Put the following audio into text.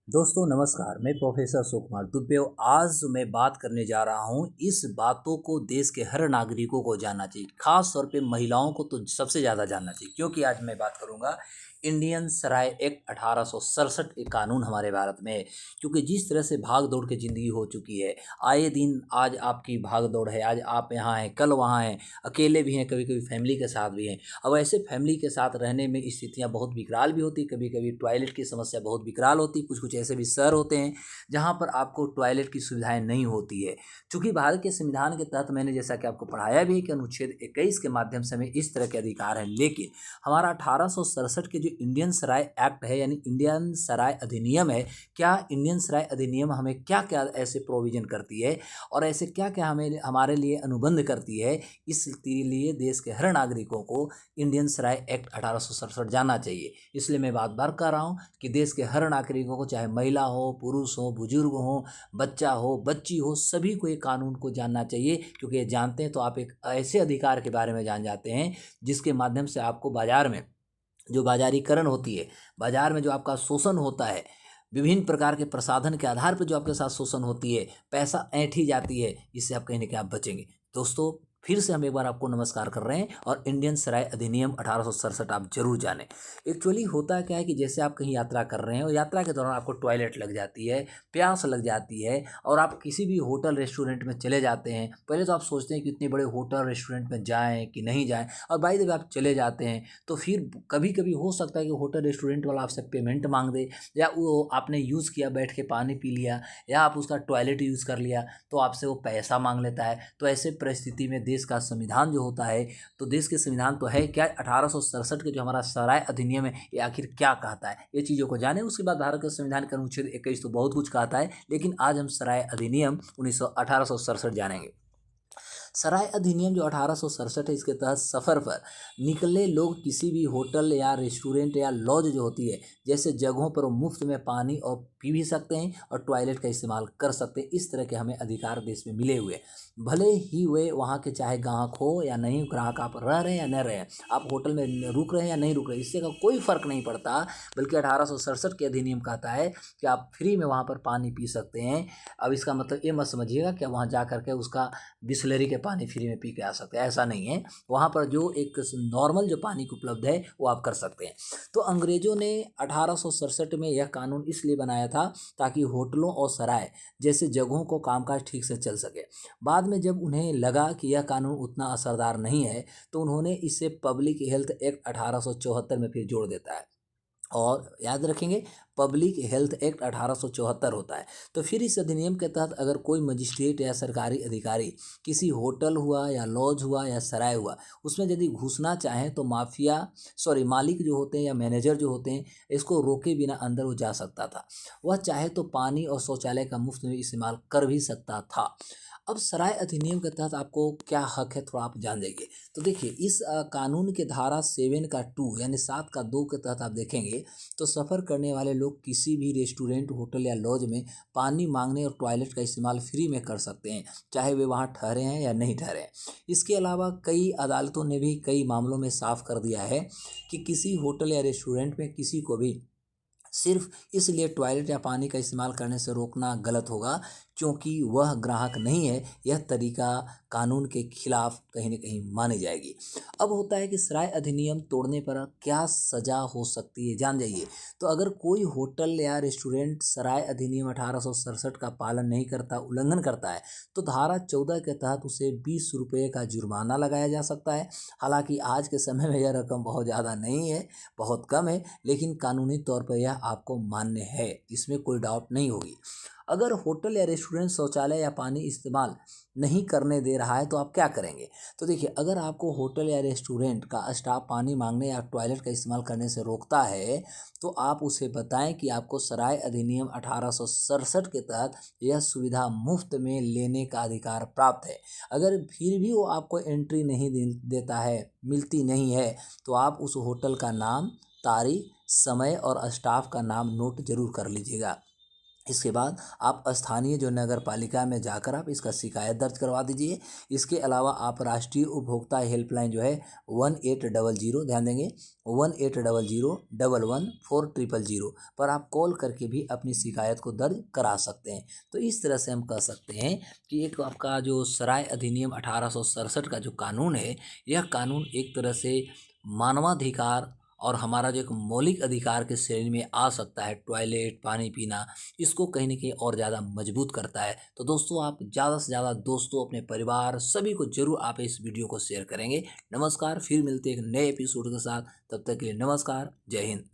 दोस्तों नमस्कार, मैं प्रोफेसर सुकुमार दुबे। आज मैं बात करने जा रहा हूँ, इस बातों को देश के हर नागरिकों को जानना चाहिए, खास तौर पे महिलाओं को तो सबसे ज़्यादा जानना चाहिए, क्योंकि आज मैं बात करूँगा इंडियन सराय एक्ट 1867 एक कानून हमारे भारत में है। क्योंकि जिस तरह से भाग दौड़ की ज़िंदगी हो चुकी है, आए दिन आज आपकी भाग दौड़ है, आज आप यहाँ हैं, कल वहाँ हैं, अकेले भी हैं, कभी कभी फैमिली के साथ भी हैं। अब ऐसे फैमिली के साथ रहने में स्थितियाँ बहुत विकराल भी होती, कभी कभी टॉयलेट की समस्या बहुत विकराल होती। कुछ कुछ ऐसे भी शहर होते हैं जहाँ पर आपको टॉयलेट की सुविधाएं नहीं होती है। चूंकि भारत के संविधान के तहत मैंने जैसा कि आपको पढ़ाया भी है कि अनुच्छेद 21 के माध्यम से हमें इस तरह के अधिकार हैं, लेकिन हमारा 1867 के जो इंडियन सराय एक्ट है यानी इंडियन सराय अधिनियम है, क्या इंडियन सराय अधिनियम हमें क्या क्या ऐसे प्रोविजन करती है और ऐसे क्या क्या हमें हमारे लिए अनुबंध करती है, इसके लिए देश के हर नागरिकों को इंडियन सराय एक्ट 1867 जानना चाहिए। इसलिए मैं बात बार कर रहा हूँ कि देश के हर नागरिकों को, चाहे महिला हो, पुरुष हो, बुजुर्ग हो, बच्चा हो, बच्ची हो, सभी को ये कानून को जानना चाहिए। क्योंकि ये जानते हैं तो आप एक ऐसे अधिकार के बारे में जान जाते हैं जिसके माध्यम से आपको बाजार में जो बाजारीकरण होती है, बाजार में जो आपका शोषण होता है, विभिन्न प्रकार के प्रसाधन के आधार पर जो आपके साथ शोषण होती है, पैसा ऐंठी जाती है, इससे आप कहीं ना कहीं आप बचेंगे। दोस्तों फिर से हम एक बार आपको नमस्कार कर रहे हैं और इंडियन सराय अधिनियम 1867 आप जरूर जानें। एक्चुअली होता क्या है कि जैसे आप कहीं यात्रा कर रहे हैं और यात्रा के दौरान आपको टॉयलेट लग जाती है, प्यास लग जाती है और आप किसी भी होटल रेस्टोरेंट में चले जाते हैं। पहले तो आप सोचते हैं कि इतने बड़े होटल रेस्टोरेंट में जाएं कि नहीं जाएं, और बाई द वे आप चले जाते हैं तो फिर कभी कभी हो सकता है कि होटल रेस्टोरेंट वाला आपसे पेमेंट मांग दे, या वो आपने यूज़ किया, बैठ के पानी पी लिया, या आप उसका टॉयलेट यूज़ कर लिया तो आपसे वो पैसा मांग लेता है। तो ऐसे परिस्थिति में देश का संविधान जो होता है, तो देश के संविधान तो है क्या, 1867 के जो हमारा सराय अधिनियम है ये आखिर क्या कहता है, ये चीज़ों को जाने। उसके बाद भारत के संविधान का अनुच्छेद 21 तो बहुत कुछ कहता है, लेकिन आज हम सराय अधिनियम 1867 जानेंगे। सराय अधिनियम जो 1867 है, इसके तहत सफ़र पर निकले लोग किसी भी होटल या रेस्टोरेंट या लॉज जो होती है, जैसे जगहों पर वो मुफ्त में पानी और पी भी सकते हैं और टॉयलेट का इस्तेमाल कर सकते हैं। इस तरह के हमें अधिकार देश में मिले हुए हैं। भले ही वे वहाँ के चाहे ग्राहक हो या नहीं, ग्राहक आप रह रहे हैं या न रहे हैं, आप होटल में रुक रहे हैं या नहीं रुक रहे, इससे का कोई फ़र्क नहीं पड़ता। बल्कि 1867 के अधिनियम कहता है कि आप फ्री में वहाँ पर पानी पी सकते हैं। अब इसका मतलब ये मत समझिएगा कि वहाँ जा करके उसका बिसलेरी के पानी फ्री में पी के आ सकते हैं, ऐसा नहीं है। वहाँ पर जो एक नॉर्मल जो पानी की उपलब्ध है वो आप कर सकते हैं। तो अंग्रेजों ने 1867 में यह कानून इसलिए बनाया था ताकि होटलों और सराय जैसे जगहों को कामकाज ठीक से चल सके। बाद में जब उन्हें लगा कि यह कानून उतना असरदार नहीं है तो उन्होंने इसे पब्लिक हेल्थ एक्ट 1874 में फिर जोड़ देता है। और याद रखेंगे, पब्लिक हेल्थ एक्ट 1874 होता है। तो फिर इस अधिनियम के तहत अगर कोई मजिस्ट्रेट या सरकारी अधिकारी किसी होटल हुआ या लॉज हुआ या सराय हुआ, उसमें यदि घुसना चाहें तो मालिक जो होते हैं या मैनेजर जो होते हैं, इसको रोके बिना अंदर वो जा सकता था। वह चाहे तो पानी और शौचालय का मुफ्त में इस्तेमाल कर भी सकता था। अब सराय अधिनियम के तहत आपको क्या हक है, थोड़ा आप जान जाइए। तो देखिए, इस कानून के धारा 7 का 2 यानी 7 का 2 के तहत आप देखेंगे तो सफ़र करने वाले लोग किसी भी रेस्टोरेंट, होटल या लॉज में पानी मांगने और टॉयलेट का इस्तेमाल फ्री में कर सकते हैं, चाहे वे वहाँ ठहरे हैं या नहीं ठहरे हैं। इसके अलावा कई अदालतों ने भी कई मामलों में साफ कर दिया है कि किसी होटल या रेस्टोरेंट में किसी को भी सिर्फ इसलिए टॉयलेट या पानी का इस्तेमाल करने से रोकना गलत होगा क्योंकि वह ग्राहक नहीं है। यह तरीका कानून के खिलाफ कहीं ना कहीं मानी जाएगी। अब होता है कि सराय अधिनियम तोड़ने पर क्या सज़ा हो सकती है, जान जाइए। तो अगर कोई होटल या रेस्टोरेंट सराय अधिनियम 1867 का पालन नहीं करता, उल्लंघन करता है, तो धारा 14 के तहत उसे 20 रुपये का जुर्माना लगाया जा सकता है। हालांकि आज के समय में यह रकम बहुत ज़्यादा नहीं है, बहुत कम है, लेकिन कानूनी तौर पर यह आपको मान्य है, इसमें कोई डाउट नहीं होगी। अगर होटल या रेस्टोरेंट शौचालय या पानी इस्तेमाल नहीं करने दे रहा है तो आप क्या करेंगे। तो देखिए, अगर आपको होटल या रेस्टोरेंट का स्टाफ पानी मांगने या टॉयलेट का इस्तेमाल करने से रोकता है तो आप उसे बताएं कि आपको सराय अधिनियम 1867 के तहत यह सुविधा मुफ्त में लेने का अधिकार प्राप्त है। अगर फिर भी वो आपको एंट्री नहीं देता है, मिलती नहीं है, तो आप उस होटल का नाम, तारीख, समय और स्टाफ का नाम नोट जरूर कर लीजिएगा। इसके बाद आप स्थानीय जो नगर पालिका में जाकर आप इसका शिकायत दर्ज करवा दीजिए। इसके अलावा आप राष्ट्रीय उपभोक्ता हेल्पलाइन जो है 1800, ध्यान देंगे 1800 11 4 000 पर आप कॉल करके भी अपनी शिकायत को दर्ज करा सकते हैं। तो इस तरह से हम कह सकते हैं कि एक आपका जो सराय अधिनियम 1867 का जो कानून है, यह कानून एक तरह से मानवाधिकार और हमारा जो एक मौलिक अधिकार के श्रेणी में आ सकता है, टॉयलेट, पानी पीना, इसको कहीं न कहीं और ज़्यादा मजबूत करता है। तो दोस्तों आप ज़्यादा से ज़्यादा दोस्तों, अपने परिवार सभी को ज़रूर आप इस वीडियो को शेयर करेंगे। नमस्कार, फिर मिलते हैं एक नए एपिसोड के साथ, तब तक के लिए नमस्कार, जय हिंद।